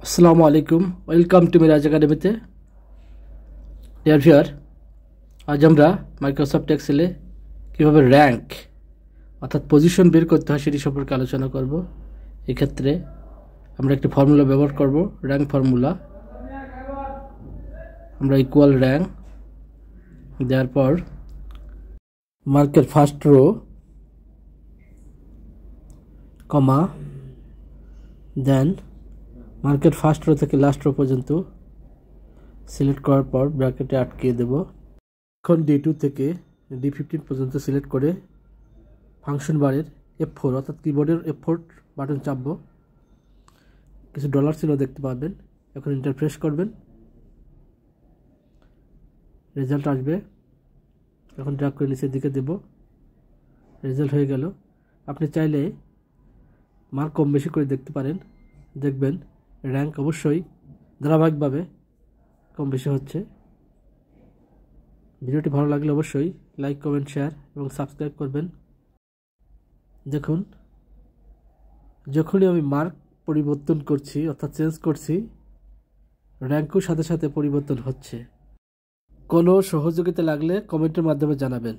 আসসালামু আলাইকুম, welcome to Miraj একাডেমিতে। ডিয়ার ভিউয়ার, আজ আমরা মাইক্রোসফট এক্সেলে কীভাবে র্যাঙ্ক অর্থাৎ পজিশন বের করতে হয় সেটি সম্পর্কে আলোচনা করব। এক্ষেত্রে আমরা একটি ফর্মুলা ব্যবহার করব, র্যাঙ্ক ফর্মুলা। আমরা ইকুয়াল র্যাঙ্ক দেওয়ার পর মার্কের ফার্স্ট রো কমা দেন মার্কেট ফার্স্ট রো থেকে লাস্ট রো পর্যন্ত সিলেক্ট করার পর ব্র্যাকেটে আটকিয়ে দেব। এখন D2 থেকে D15 পর্যন্ত সিলেক্ট করে ফাংশন বারের F4 অর্থাৎ কিবোর্ডের F4 বাটন চাপব। কিছু ডলার চিহ্ন দেখতে পাবেন। এখন এন্টার প্রেস করবেন, রেজাল্ট আসবে। এখন ড্র্যাগ করে নিচের দিকে দেব, রেজাল্ট হয়ে গেল। আপনি চাইলে মার্ক কম বেশি করে দেখতে পারেন, দেখবেন র্যাঙ্ক অবশ্যই ধারাবাহিকভাবে কম বেশি হচ্ছে। ভিডিওটি ভালো লাগলে অবশ্যই লাইক, কমেন্ট, শেয়ার এবং সাবস্ক্রাইব করবেন। দেখুন, যখনই আমি মার্ক পরিবর্তন করছি অর্থাৎ চেঞ্জ করছি, র্যাঙ্কও সাথে সাথে পরিবর্তন হচ্ছে। কোনো সহযোগিতা লাগলে কমেন্টের মাধ্যমে জানাবেন।